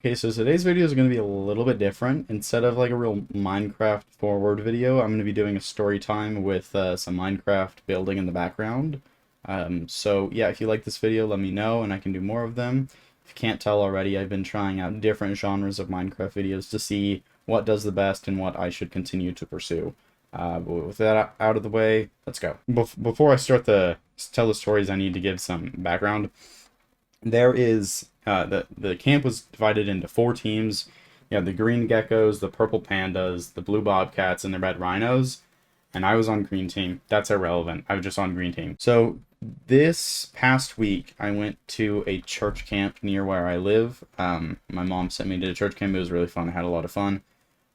Okay, so today's video is going to be a little bit different. Instead of like a real Minecraft forward video, I'm going to be doing a story time with some Minecraft building in the background. So yeah, if you like this video, let me know and I can do more of them. If you can't tell already, I've been trying out different genres of Minecraft videos to see what does the best and what I should continue to pursue. But with that out of the way, let's go. Before I start tell the stories, I need to give some background. There is the camp was divided into 4 teams. You had the green geckos, the purple pandas, the blue bobcats, and the red rhinos. And I was on green team. That's irrelevant. I was just on green team. So this past week, I went to a church camp near where I live. My mom sent me to a church camp. It was really fun. I had a lot of fun.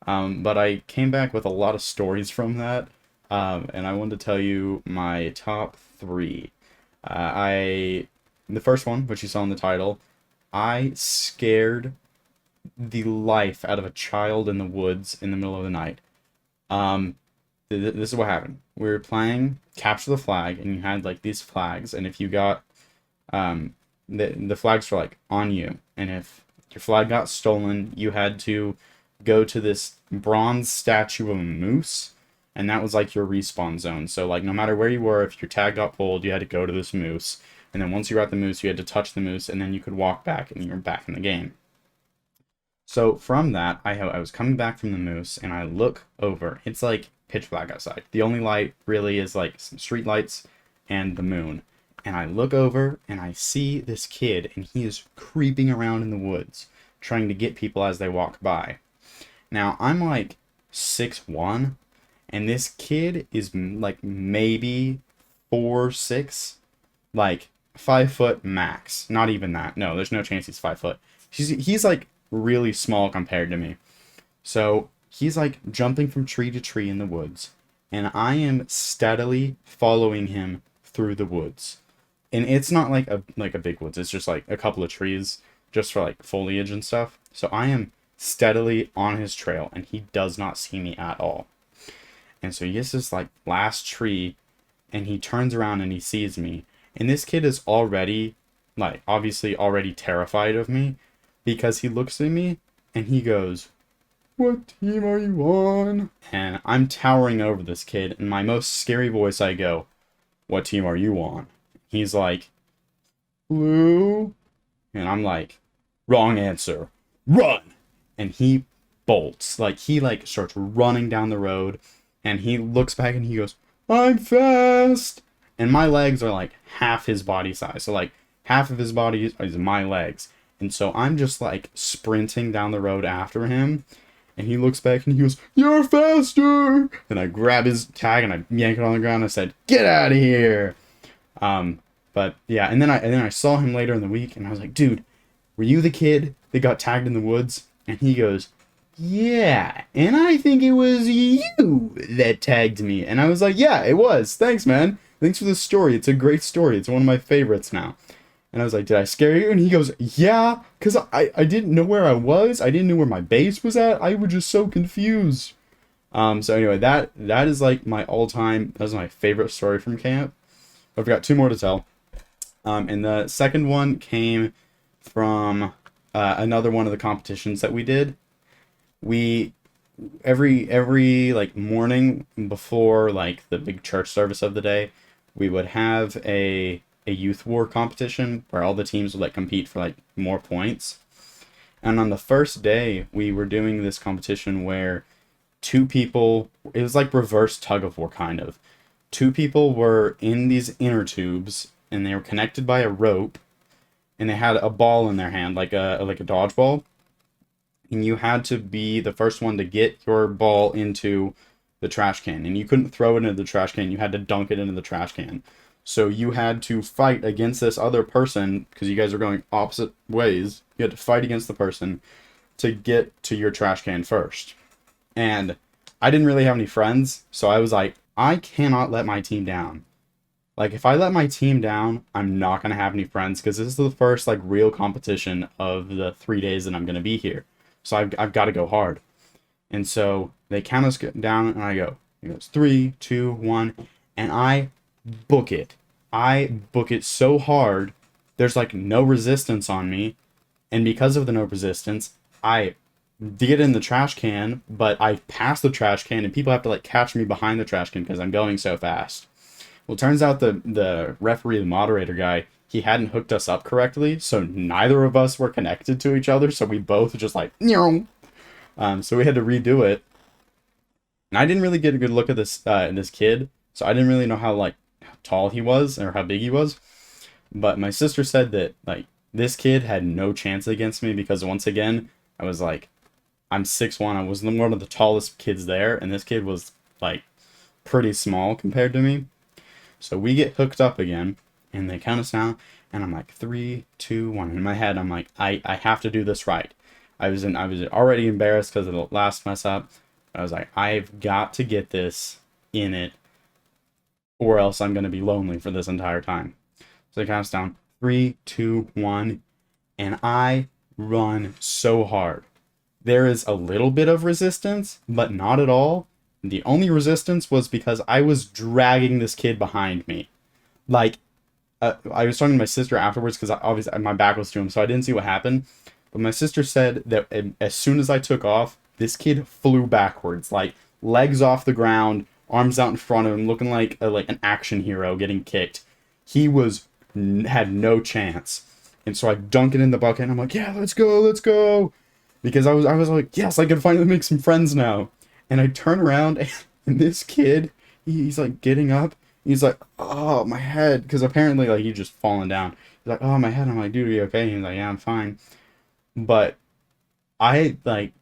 But I came back with a lot of stories from that. And I wanted to tell you my top 3. The first one, which you saw in the title, I scared the life out of a child in the woods in the middle of the night. This is what happened. We were playing Capture the Flag, and you had like these flags, and if you got the flags were like on you, and if your flag got stolen, you had to go to this bronze statue of a moose, and that was like your respawn zone. So like no matter where you were, if your tag got pulled, you had to go to this moose. And then once you were at the moose, you had to touch the moose, and then you could walk back, and you were back in the game. So from that, I was coming back from the moose, and I look over. It's like pitch black outside. The only light really is like some street lights and the moon. And I look over, and I see this kid, and he is creeping around in the woods, trying to get people as they walk by. Now, I'm like 6'1", and this kid is like maybe 4'6", like 5 foot max. Not even that. No, there's no chance he's 5 foot. He's like really small compared to me. So he's like jumping from tree to tree in the woods, and I am steadily following him through the woods. And it's not like a big woods. It's just like a couple of trees just for like foliage and stuff. So I am steadily on his trail, and he does not see me at all. And so he gets this like last tree, and he turns around and he sees me. And this kid is already, like, obviously already terrified of me, because he looks at me and he goes, "What team are you on?" And I'm towering over this kid. In my most scary voice, I go, "What team are you on?" He's like, "Blue." And I'm like, "Wrong answer. Run!" And he bolts. Like, he, like, starts running down the road. And he looks back and he goes, "I'm fast." And my legs are like half his body size. So like half of his body is my legs. And so I'm just like sprinting down the road after him. And he looks back and he goes, "You're faster." And I grab his tag and I yank it on the ground and I said, "Get out of here." But yeah, and then I saw him later in the week and I was like, "Dude, were you the kid that got tagged in the woods?" And he goes, "Yeah, and I think it was you that tagged me." And I was like, "Yeah, it was. Thanks, man. Thanks for the story. It's a great story. It's one of my favorites now." And I was like, "Did I scare you?" And he goes, "Yeah, because I didn't know where I was. I didn't know where my base was at. I was just so confused." So anyway, that is like my all-time, that was my favorite story from camp. I've got 2 more to tell. And the second one came from another one of the competitions that we did. We every like morning before like the big church service of the day, we would have a youth war competition where all the teams would like compete for like more points. And on the first day, we were doing this competition where 2 people, it was like reverse tug of war kind of. 2 people were in these inner tubes and they were connected by a rope, and they had a ball in their hand like a dodgeball. And you had to be the first one to get your ball into the trash can. And you couldn't throw it into the trash can. You had to dunk it into the trash can. So you had to fight against this other person, because you guys are going opposite ways. You had to fight against the person to get to your trash can first. And I didn't really have any friends, so I was like, I cannot let my team down. Like, if I let my team down, I'm not going to have any friends, because this is the first, like, real competition of the 3 days that I'm going to be here. So I've got to go hard. And so they count us down, and I go, it goes 3, 2, 1, and I book it. I book it so hard, there's like no resistance on me, And because of the no resistance, I get in the trash can, but I pass the trash can, and people have to like catch me behind the trash can because I'm going so fast. Well, it turns out the referee, the moderator guy, he hadn't hooked us up correctly, so neither of us were connected to each other. So we both just like, so we had to redo it. And I didn't really get a good look at this kid, so I didn't really know how like how tall he was or how big he was. But my sister said that like this kid had no chance against me because once again, I was like, I'm 6'1". I was one of the tallest kids there, and this kid was like pretty small compared to me. So we get hooked up again, and they count us down, and I'm like 3, 2, 1. In my head, I'm like, I have to do this right. I was already embarrassed because of the last mess up. I was like, I've got to get this in it, or else I'm gonna be lonely for this entire time. So they count us down, 3, 2, 1, and I run so hard. There is a little bit of resistance, but not at all. The only resistance was because I was dragging this kid behind me. Like, I was talking to my sister afterwards because obviously my back was to him, so I didn't see what happened. But my sister said that as soon as I took off, this kid flew backwards, like legs off the ground, arms out in front of him, looking like an action hero getting kicked. He had no chance, and so I dunk it in the bucket. And I'm like, yeah, let's go, because I was like, yes, I can finally make some friends now. And I turn around, and this kid, he's like getting up. He's like, oh, my head, because apparently like he just fallen down. He's like, oh, my head. I'm like, dude, are you okay? He's like, yeah, I'm fine. But I like.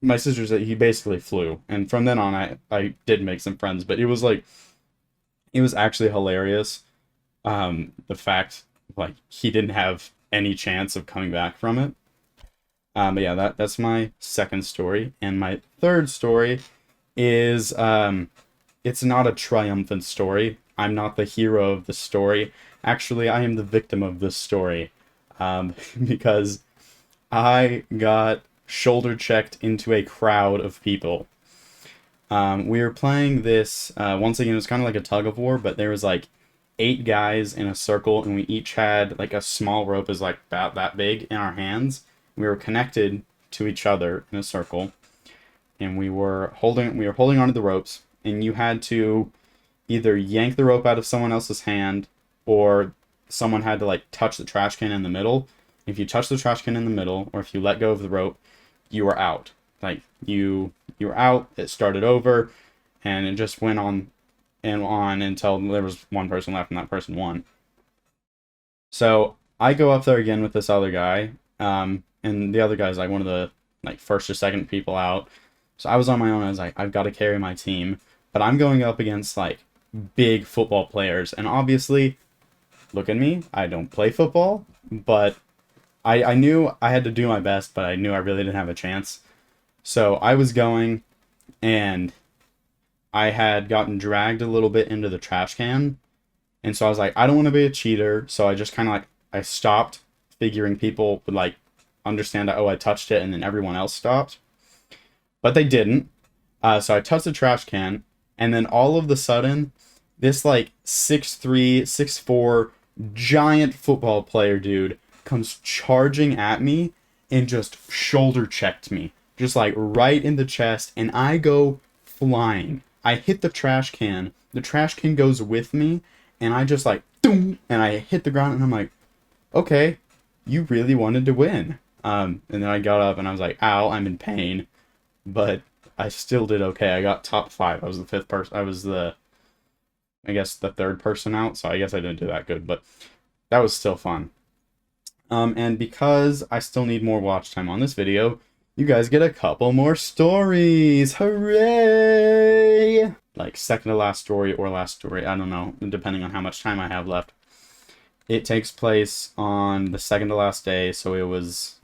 My sister said he basically flew, and from then on I did make some friends, but it was actually hilarious, the fact like he didn't have any chance of coming back from it. But yeah, that's my second story, and my third story is it's not a triumphant story. I'm not the hero of the story. Actually, I am the victim of this story, because I got shoulder checked into a crowd of people. We were playing this, once again, it was kind of like a tug of war, but there was like 8 guys in a circle, and we each had like a small rope is like about that big in our hands. We were connected to each other in a circle, and we were holding onto the ropes, and you had to either yank the rope out of someone else's hand, or someone had to like touch the trash can in the middle. If you touch the trash can in the middle, or if you let go of the rope, you were out. Like you were out. It started over, and it just went on and on until there was one person left, and that person won. So I go up there again with this other guy, and the other guy's like one of the like first or second people out. So I was on my own. I was like, I've got to carry my team, but I'm going up against like big football players, and obviously, look at me. I don't play football, but I knew I had to do my best, but I knew I really didn't have a chance. So I was going, and I had gotten dragged a little bit into the trash can. And so I was like, I don't want to be a cheater. So I just kind of like, I stopped, figuring people would like understand that, oh, I touched it, and then everyone else stopped. But they didn't. So I touched the trash can, and then all of a sudden, this like 6'3", 6'4", giant football player dude comes charging at me and just shoulder checked me, just like right in the chest, and I go flying. I hit the trash can goes with me, and I just like boom, and I hit the ground, and I'm like, okay, you really wanted to win. And then I got up and I was like, ow, I'm in pain, but I still did okay. I got top 5. I was the 5th person. I was I guess the 3rd person out, so I guess I didn't do that good, but that was still fun. And because I still need more watch time on this video, you guys get a couple more stories. Hooray! Like second to last story or last story, I don't know, depending on how much time I have left. It takes place on the second to last day, so it was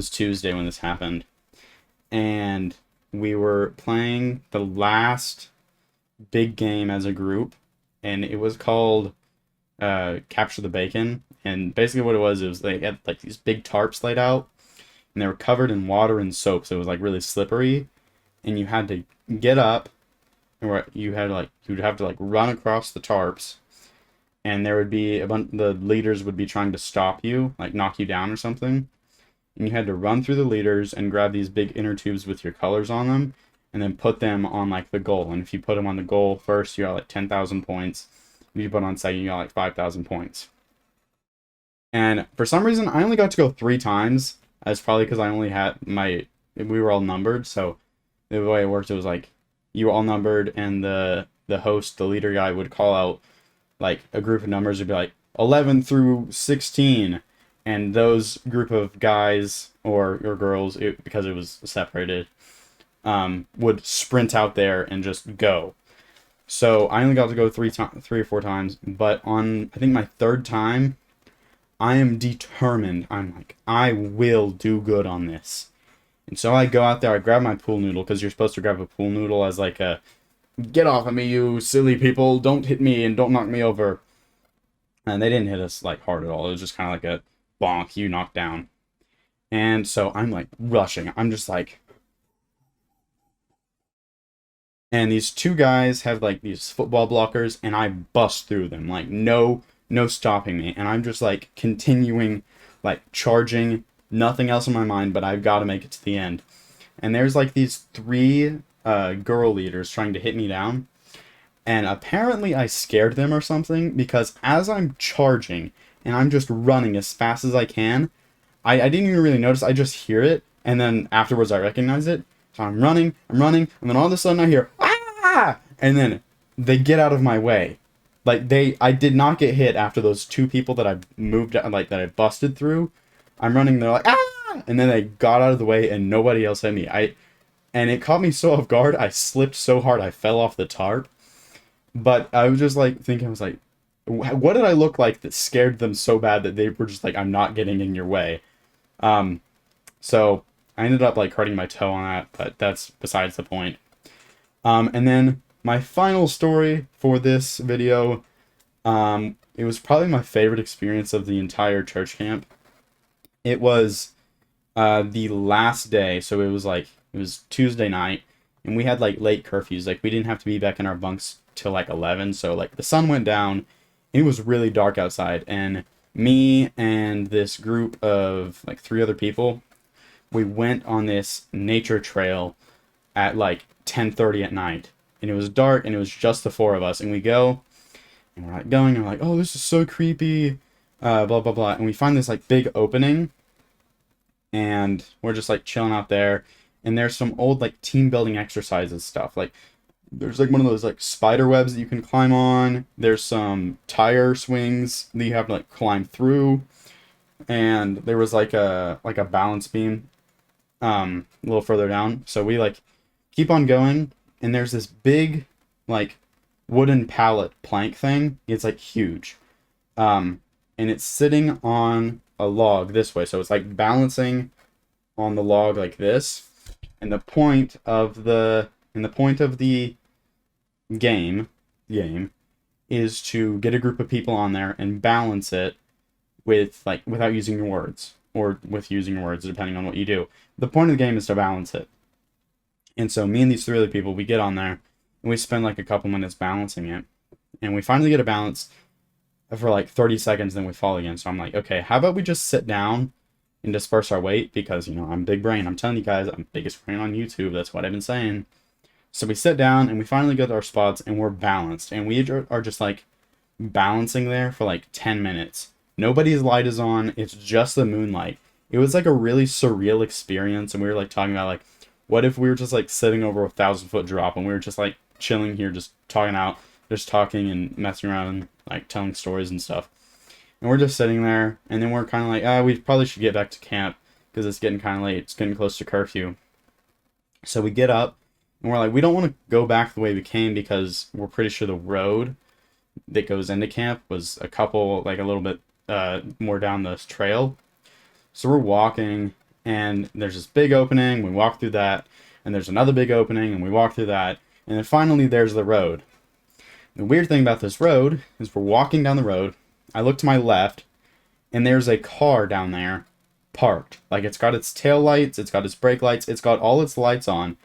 Tuesday when this happened. And we were playing the last big game as a group, and it was called Capture the Bacon. And basically what it was they had like these big tarps laid out, and they were covered in water and soap, so it was like really slippery, and you had to get up, or you'd have to like run across the tarps, and there would be the leaders would be trying to stop you, like knock you down or something. And you had to run through the leaders and grab these big inner tubes with your colors on them, and then put them on like the goal. And if you put them on the goal first, you got like 10,000 points. If you put on second, you got like 5,000 points. And for some reason, I only got to go 3 times. That's probably because I only had we were all numbered. So the way it worked, it was like you were all numbered, and the host, the leader guy, would call out like a group of numbers. Would be like 11 through 16, and those group of guys or girls, because it was separated, would sprint out there and just go. So I only got to go 3 or 4 times, but on I think my 3rd time, I am determined. I'm like, I will do good on this. And so I go out there, I grab my pool noodle, because you're supposed to grab a pool noodle as like a, get off of me, you silly people, don't hit me and don't knock me over. And they didn't hit us like hard at all. It was just kind of like a bonk, you knocked down. And so I'm like rushing. I'm just like, and these 2 guys have like these football blockers, and I bust through them, like no stopping me. And I'm just like continuing, like charging, nothing else in my mind, but I've got to make it to the end. And there's like these 3 girl leaders trying to hit me down, and apparently I scared them or something, because as I'm charging and I'm just running as fast as I can, I didn't even really notice. I just hear it, and then afterwards I recognize it. So I'm running, and then all of a sudden I hear, ah! And then they get out of my way. Like, I did not get hit after those 2 people that I moved, like, that I busted through. I'm running, they're like, ah! And then they got out of the way, and nobody else hit me. And it caught me so off guard, I slipped so hard I fell off the tarp. But I was just, like, thinking, I was like, what did I look like that scared them so bad that they were just like, I'm not getting in your way? So I ended up like hurting my toe on that, but that's besides the point. And then my final story for this video, it was probably my favorite experience of the entire church camp. It was the last day, so it was Tuesday night, and we had like late curfews. Like, we didn't have to be back in our bunks till like 11, so like the sun went down. It was really dark outside, and me and this group of like 3 other people, we went on this nature trail at like 10:30 at night, and it was dark, and it was just the 4 of us, and we go, and we're like going, and we're like, oh, this is so creepy, blah blah blah, and we find this like big opening, and we're just like chilling out there, and there's some old like team building exercises stuff, like there's like one of those like spider webs that you can climb on. There's some tire swings that you have to like climb through. And there was like a balance beam a little further down. So we like keep on going, and there's this big like wooden pallet plank thing. It's like huge. And it's sitting on a log this way. So it's like balancing on the log like this. And the point of the game is to get a group of people on there and balance it without using your words, or with using your words, depending on what you do. The point of the game is to balance it. And so me and these 3 other people, we get on there and we spend like a couple minutes balancing it, and we finally get a balance for like 30 seconds, then we fall again. So I'm like, okay, how about we just sit down and disperse our weight, because I'm big brain. I'm telling you guys, I'm biggest brain on YouTube. That's what I've been saying. So we sit down, and we finally get our spots, and we're balanced. And we are just, like, balancing there for, like, 10 minutes. Nobody's light is on. It's just the moonlight. It was, like, a really surreal experience. And we were, like, talking about, like, what if we were just, like, sitting over a 1,000-foot drop, and we were just, like, chilling here, just talking and messing around and, like, telling stories and stuff. And we're just sitting there, and then we're kind of like, we probably should get back to camp, because it's getting kind of late. It's getting close to curfew. So we get up. And we're like, we don't want to go back the way we came, because we're pretty sure the road that goes into camp was a little bit more down this trail. So we're walking, and there's this big opening. We walk through that, and there's another big opening, and we walk through that. And then finally, there's the road. The weird thing about this road is we're walking down the road. I look to my left, and there's a car down there parked. Like, it's got its tail lights, it's got its brake lights, it's got all its lights on.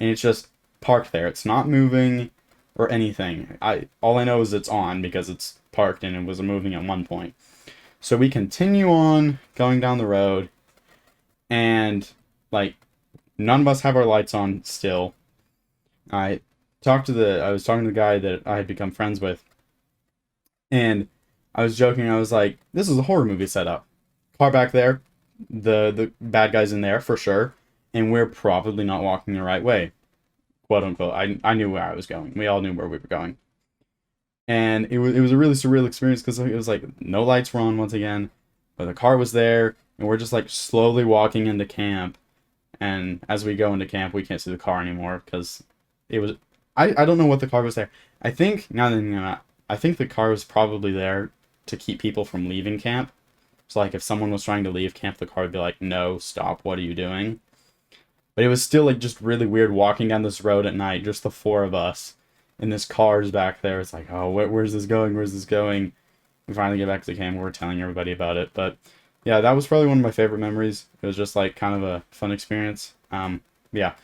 And it's just parked there. It's not moving or anything. All I know is it's on, because it's parked and it was moving at one point. So we continue on going down the road, and like none of us have our lights on still. I was talking to the guy that I had become friends with, and I was joking. I was like, "This is a horror movie setup. Car back there, the bad guys in there for sure, and we're probably not walking the right way, quote unquote." I knew where I was going. We all knew where we were going, and it was a really surreal experience because it was like no lights were on once again, but the car was there, and we're just like slowly walking into camp. And as we go into camp, we can't see the car anymore because it was. I don't know what the car was there. I think now that I think the car was probably there to keep people from leaving camp. So like if someone was trying to leave camp, the car would be like, "No, stop! What are you doing?" But it was still like just really weird walking down this road at night, just the four of us, and this car's back there. It's like, oh, where's this going? Where's this going? We finally get back to the camp. We're telling everybody about it, but yeah, that was probably one of my favorite memories. It was just like kind of a fun experience. Yeah.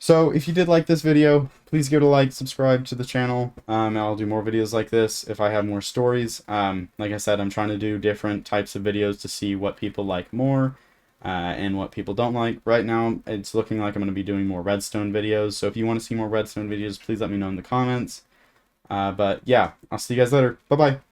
So if you did like this video, please give it a like, subscribe to the channel. I'll do more videos like this if I have more stories. Like I said, I'm trying to do different types of videos to see what people like more and what people don't like. Right now, it's looking like I'm going to be doing more redstone videos. So if you want to see more redstone videos, please let me know in the comments. But yeah, I'll see you guys later. Bye-bye.